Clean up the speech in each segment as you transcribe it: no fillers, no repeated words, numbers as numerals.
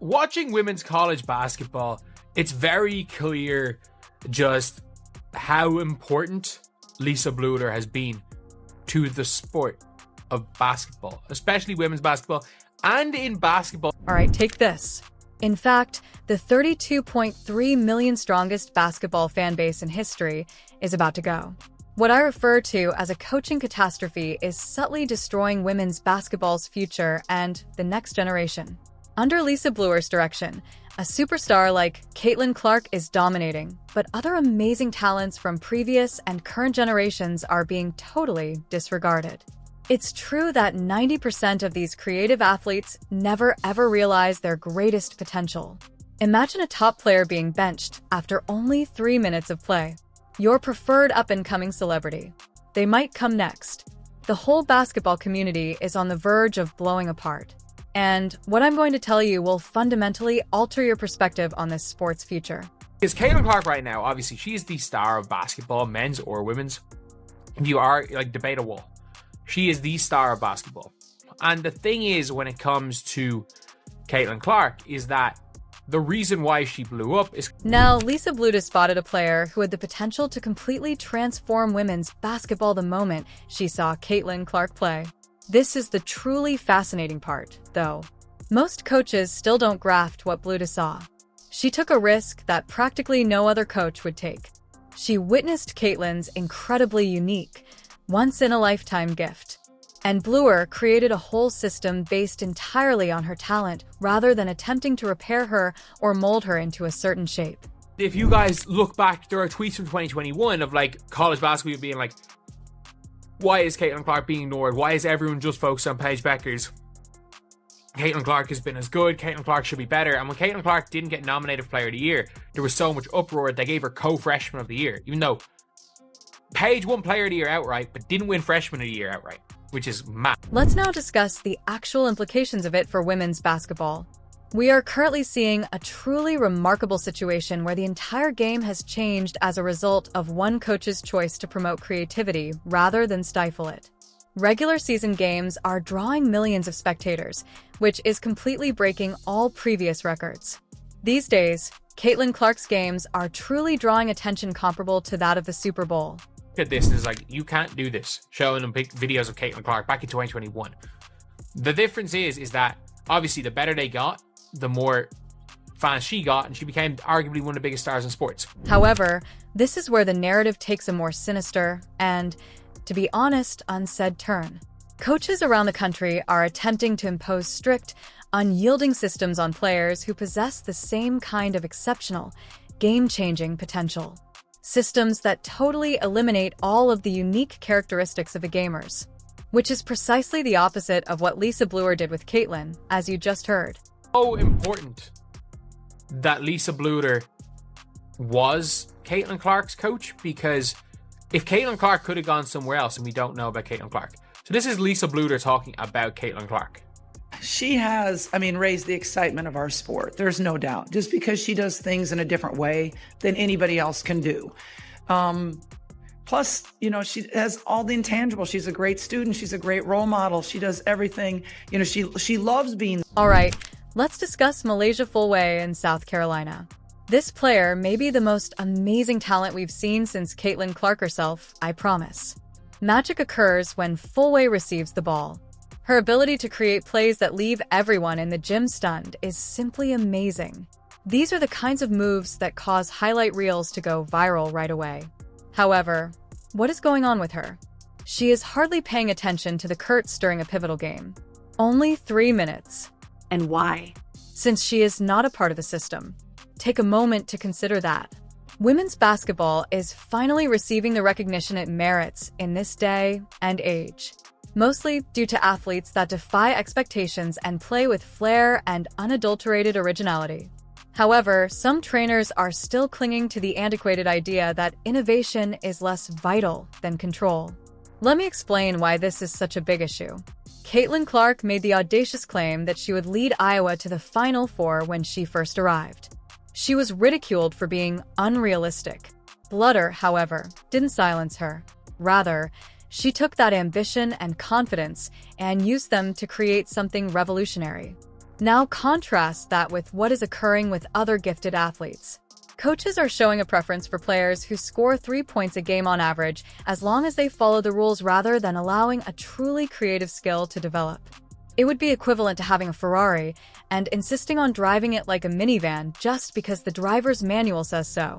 watching women's college basketball, it's very clear just how important Lisa Bluder has been to the sport of basketball, especially women's basketball, and in basketball. All right, take this. In fact, the 32.3 million strongest basketball fan base in history is about to go. What I refer to as a coaching catastrophe is subtly destroying women's basketball's future and the next generation. Under Lisa Bluder's direction, a superstar like Caitlin Clark is dominating, but other amazing talents from previous and current generations are being totally disregarded. It's true that 90% of these creative athletes never ever realize their greatest potential. Imagine a top player being benched after only 3 minutes of play. Your preferred up-and-coming celebrity. They might come next. The whole basketball community is on the verge of blowing apart. And what I'm going to tell you will fundamentally alter your perspective on this sport's future. Because Caitlin Clark right now, obviously, she is the star of basketball, men's or women's. If you are, debate a wall. She is the star of basketball. And the thing is, when it comes to Caitlin Clark, is that the reason why she blew up is... Now, Lisa Bluder spotted a player who had the potential to completely transform women's basketball the moment she saw Caitlin Clark play. This is the truly fascinating part, though. Most coaches still don't grasp what Bluder saw. She took a risk that practically no other coach would take. She witnessed Caitlin's incredibly unique, once-in-a-lifetime gift. And Bluder created a whole system based entirely on her talent, rather than attempting to repair her or mold her into a certain shape. If you guys look back, there are tweets from 2021 of college basketball being like, why is Caitlin Clark being ignored? Why is everyone just focused on Paige Beckers? Caitlin Clark has been as good. Caitlin Clark should be better. And when Caitlin Clark didn't get nominated for Player of the Year, there was so much uproar they gave her co-freshman of the year, even though Paige won Player of the Year outright, but didn't win Freshman of the Year outright, which is mad. Let's now discuss the actual implications of it for women's basketball. We are currently seeing a truly remarkable situation where the entire game has changed as a result of one coach's choice to promote creativity rather than stifle it. Regular season games are drawing millions of spectators, which is completely breaking all previous records. These days, Caitlin Clark's games are truly drawing attention comparable to that of the Super Bowl. At this is you can't do this, showing them big videos of Caitlin Clark back in 2021. The difference is that obviously the better they got, the more fans she got, and she became arguably one of the biggest stars in sports. However, this is where the narrative takes a more sinister and, to be honest, unsaid turn. Coaches around the country are attempting to impose strict, unyielding systems on players who possess the same kind of exceptional, game-changing potential. Systems that totally eliminate all of the unique characteristics of the gamers. Which is precisely the opposite of what Lisa Bluder did with Caitlin, as you just heard. So important that Lisa Bluder was Caitlin Clark's coach, because if Caitlin Clark could have gone somewhere else, and we don't know about Caitlin Clark. So this is Lisa Bluder talking about Caitlin Clark. She has, raised the excitement of our sport. There's no doubt. Just because she does things in a different way than anybody else can do. Plus, she has all the intangibles. She's a great student. She's a great role model. She does everything. She loves being... All right, let's discuss Malaysia Fulway in South Carolina. This player may be the most amazing talent we've seen since Caitlin Clark herself, I promise. Magic occurs when Fulway receives the ball. Her ability to create plays that leave everyone in the gym stunned is simply amazing. These are the kinds of moves that cause highlight reels to go viral right away. However, what is going on with her? She is hardly paying attention to the Kurtz during a pivotal game. Only 3 minutes. And why? Since she is not a part of the system. Take a moment to consider that. Women's basketball is finally receiving the recognition it merits in this day and age. Mostly due to athletes that defy expectations and play with flair and unadulterated originality. However, some trainers are still clinging to the antiquated idea that innovation is less vital than control. Let me explain why this is such a big issue. Caitlin Clark made the audacious claim that she would lead Iowa to the Final Four when she first arrived. She was ridiculed for being unrealistic. Bluder, however, didn't silence her. Rather, she took that ambition and confidence and used them to create something revolutionary. Now contrast that with what is occurring with other gifted athletes. Coaches are showing a preference for players who score 3 points a game on average as long as they follow the rules rather than allowing a truly creative skill to develop. It would be equivalent to having a Ferrari and insisting on driving it like a minivan just because the driver's manual says so.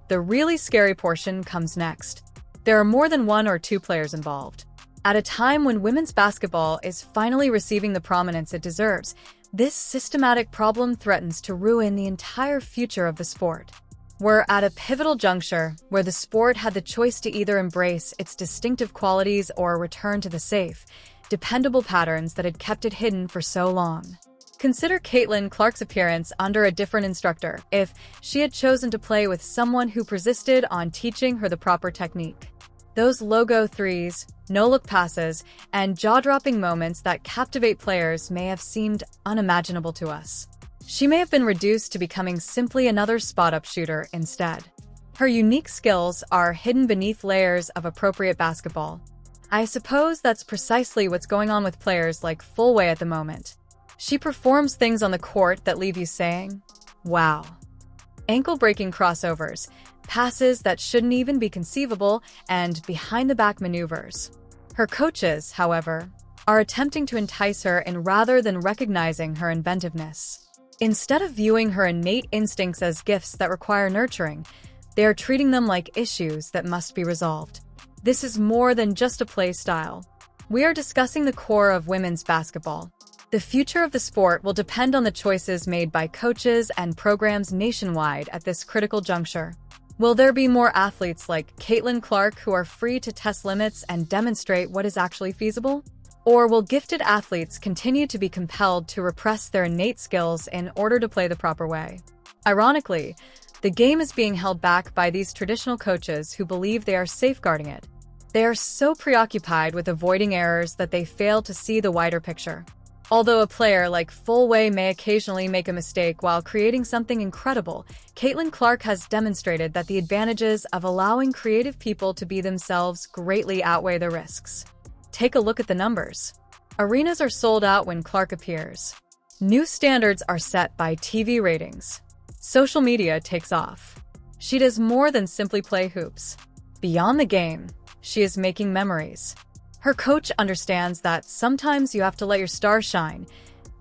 The really scary portion comes next. There are more than 1 or 2 players involved. At a time when women's basketball is finally receiving the prominence it deserves, this systematic problem threatens to ruin the entire future of the sport. We're at a pivotal juncture where the sport had the choice to either embrace its distinctive qualities or return to the safe, dependable patterns that had kept it hidden for so long. Consider Caitlin Clark's appearance under a different instructor if she had chosen to play with someone who persisted on teaching her the proper technique. Those logo threes, no-look passes, and jaw-dropping moments that captivate players may have seemed unimaginable to us. She may have been reduced to becoming simply another spot-up shooter instead. Her unique skills are hidden beneath layers of appropriate basketball. I suppose that's precisely what's going on with players like Fulway at the moment. She performs things on the court that leave you saying, wow. Ankle-breaking crossovers, passes that shouldn't even be conceivable, and behind-the-back maneuvers. Her coaches, however, are attempting to entice her in rather than recognizing her inventiveness. Instead of viewing her innate instincts as gifts that require nurturing, they are treating them like issues that must be resolved. This is more than just a play style. We are discussing the core of women's basketball. The future of the sport will depend on the choices made by coaches and programs nationwide at this critical juncture. Will there be more athletes like Caitlin Clark who are free to test limits and demonstrate what is actually feasible? Or will gifted athletes continue to be compelled to repress their innate skills in order to play the proper way? Ironically, the game is being held back by these traditional coaches who believe they are safeguarding it. They are so preoccupied with avoiding errors that they fail to see the wider picture. Although a player like Fulway may occasionally make a mistake while creating something incredible, Caitlin Clark has demonstrated that the advantages of allowing creative people to be themselves greatly outweigh the risks. Take a look at the numbers. Arenas are sold out when Clark appears. New standards are set by TV ratings. Social media takes off. She does more than simply play hoops. Beyond the game, she is making memories. Her coach understands that sometimes you have to let your stars shine,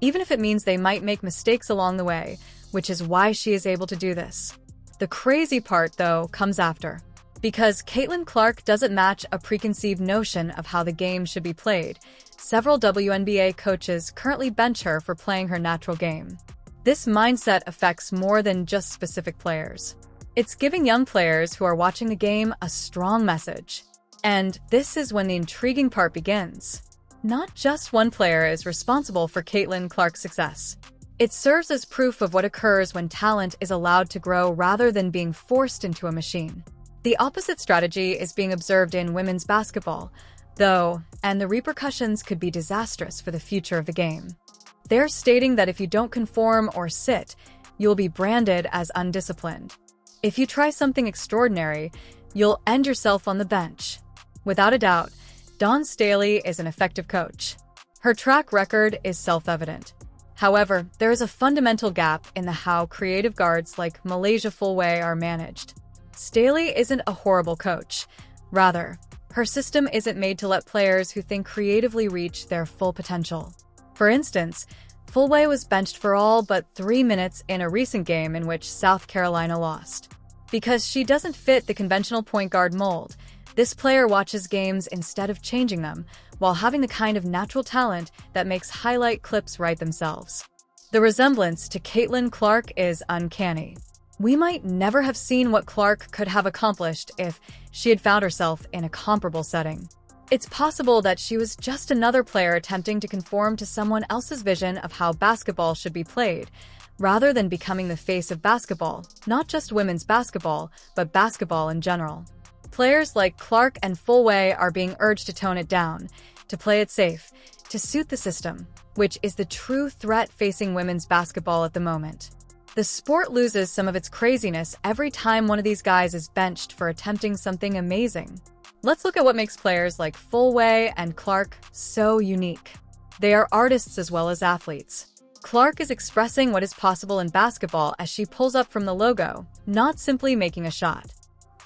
even if it means they might make mistakes along the way, which is why she is able to do this. The crazy part, though, comes after. Because Caitlin Clark doesn't match a preconceived notion of how the game should be played, several WNBA coaches currently bench her for playing her natural game. This mindset affects more than just specific players. It's giving young players who are watching the game a strong message. And this is when the intriguing part begins. Not just one player is responsible for Caitlin Clark's success. It serves as proof of what occurs when talent is allowed to grow rather than being forced into a machine. The opposite strategy is being observed in women's basketball, though, and the repercussions could be disastrous for the future of the game. They're stating that if you don't conform or sit, you'll be branded as undisciplined. If you try something extraordinary, you'll end yourself on the bench. Without a doubt, Dawn Staley is an effective coach. Her track record is self-evident. However, there is a fundamental gap in the how creative guards like Malaysia Fulway are managed. Staley isn't a horrible coach. Rather, her system isn't made to let players who think creatively reach their full potential. For instance, Fulway was benched for all but 3 minutes in a recent game in which South Carolina lost. Because she doesn't fit the conventional point guard mold, this player watches games instead of changing them, while having the kind of natural talent that makes highlight clips write themselves. The resemblance to Caitlin Clark is uncanny. We might never have seen what Clark could have accomplished if she had found herself in a comparable setting. It's possible that she was just another player attempting to conform to someone else's vision of how basketball should be played, rather than becoming the face of basketball, not just women's basketball, but basketball in general. Players like Clark and Fulway are being urged to tone it down, to play it safe, to suit the system, which is the true threat facing women's basketball at the moment. The sport loses some of its craziness every time one of these guys is benched for attempting something amazing. Let's look at what makes players like Fulway and Clark so unique. They are artists as well as athletes. Clark is expressing what is possible in basketball as she pulls up from the logo, not simply making a shot.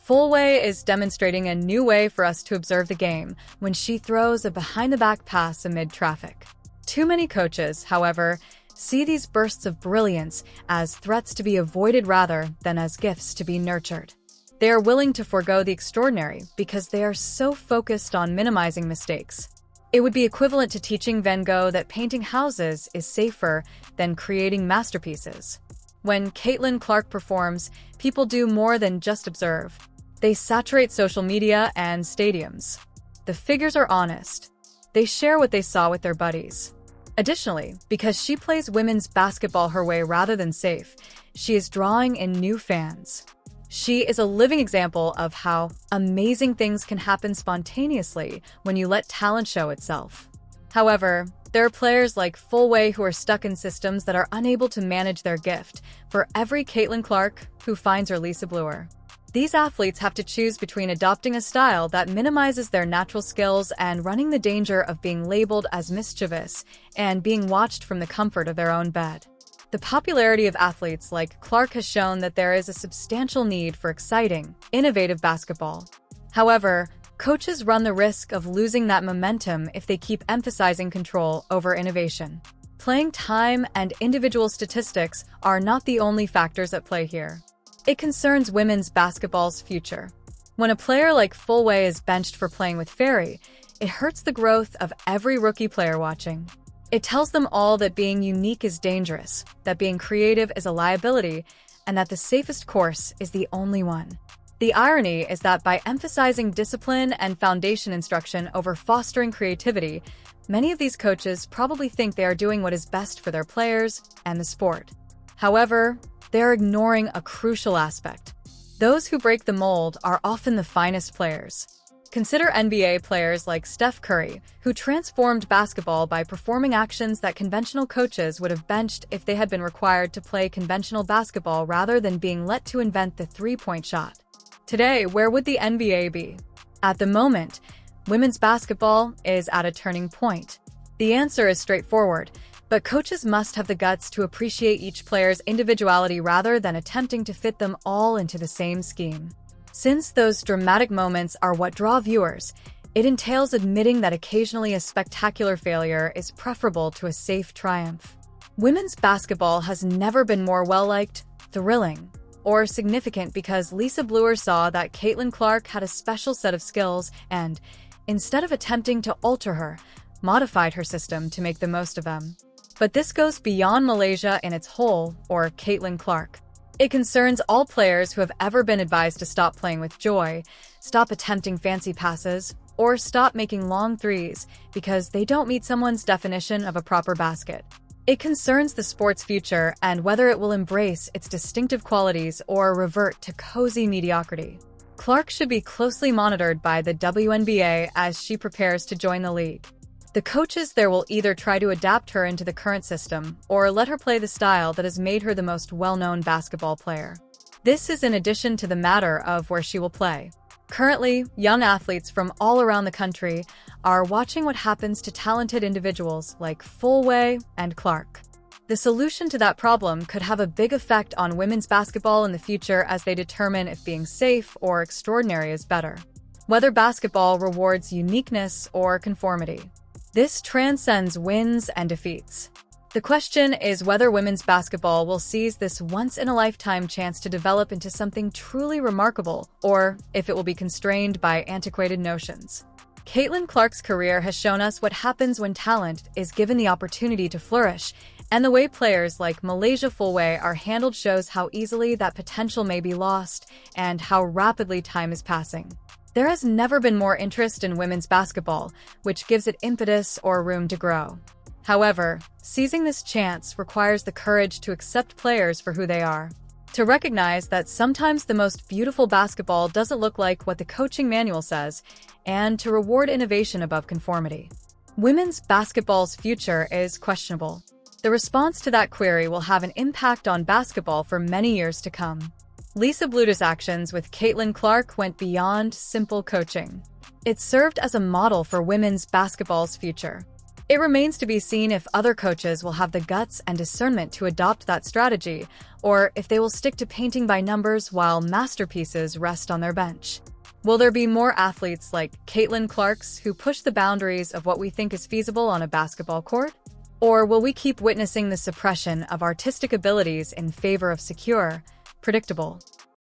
Fullway is demonstrating a new way for us to observe the game when she throws a behind-the-back pass amid traffic. Too many coaches, however, see these bursts of brilliance as threats to be avoided rather than as gifts to be nurtured. They are willing to forego the extraordinary because they are so focused on minimizing mistakes. It would be equivalent to teaching Van Gogh that painting houses is safer than creating masterpieces. When Caitlin Clark performs, people do more than just observe. They saturate social media and stadiums. The figures are honest. They share what they saw with their buddies. Additionally, because she plays women's basketball her way rather than safe, she is drawing in new fans. She is a living example of how amazing things can happen spontaneously when you let talent show itself. However, there are players like Fullway who are stuck in systems that are unable to manage their gift for every Caitlin Clark who finds her Lisa Bluder. These athletes have to choose between adopting a style that minimizes their natural skills and running the danger of being labeled as mischievous and being watched from the comfort of their own bed. The popularity of athletes like Clark has shown that there is a substantial need for exciting, innovative basketball. However, coaches run the risk of losing that momentum if they keep emphasizing control over innovation. Playing time and individual statistics are not the only factors at play here. It concerns women's basketball's future. When a player like Fullway is benched for playing with Ferry, it hurts the growth of every rookie player watching. It tells them all that being unique is dangerous, that being creative is a liability, and that the safest course is the only one. The irony is that by emphasizing discipline and foundation instruction over fostering creativity, many of these coaches probably think they are doing what is best for their players and the sport. However, they are ignoring a crucial aspect. Those who break the mold are often the finest players. Consider NBA players like Steph Curry, who transformed basketball by performing actions that conventional coaches would have benched if they had been required to play conventional basketball rather than being let to invent the three-point shot. Today, where would the NBA be? At the moment, women's basketball is at a turning point. The answer is straightforward, but coaches must have the guts to appreciate each player's individuality rather than attempting to fit them all into the same scheme. Since those dramatic moments are what draw viewers, it entails admitting that occasionally a spectacular failure is preferable to a safe triumph. Women's basketball has never been more well-liked, thrilling, or significant because Lisa Bluder saw that Caitlin Clark had a special set of skills and, instead of attempting to alter her, modified her system to make the most of them. But this goes beyond Malaysia in its whole, or Caitlin Clark. It concerns all players who have ever been advised to stop playing with joy, stop attempting fancy passes, or stop making long threes because they don't meet someone's definition of a proper basket. It concerns the sport's future and whether it will embrace its distinctive qualities or revert to cozy mediocrity. Clark should be closely monitored by the WNBA as she prepares to join the league. The coaches there will either try to adapt her into the current system or let her play the style that has made her the most well-known basketball player. This is in addition to the matter of where she will play. Currently, young athletes from all around the country are watching what happens to talented individuals like Fullway and Clark. The solution to that problem could have a big effect on women's basketball in the future as they determine if being safe or extraordinary is better. Whether basketball rewards uniqueness or conformity. This transcends wins and defeats. The question is whether women's basketball will seize this once-in-a-lifetime chance to develop into something truly remarkable, or if it will be constrained by antiquated notions. Caitlin Clark's career has shown us what happens when talent is given the opportunity to flourish, and the way players like Malaysia Fullway are handled shows how easily that potential may be lost and how rapidly time is passing. There has never been more interest in women's basketball, which gives it impetus or room to grow. However, seizing this chance requires the courage to accept players for who they are. To recognize that sometimes the most beautiful basketball doesn't look like what the coaching manual says, and to reward innovation above conformity. Women's basketball's future is questionable. The response to that query will have an impact on basketball for many years to come. Lisa Bluder's actions with Caitlin Clark went beyond simple coaching. It served as a model for women's basketball's future. It remains to be seen if other coaches will have the guts and discernment to adopt that strategy, or if they will stick to painting by numbers while masterpieces rest on their bench. Will there be more athletes like Caitlin Clark's who push the boundaries of what we think is feasible on a basketball court? Or will we keep witnessing the suppression of artistic abilities in favor of secure, predictable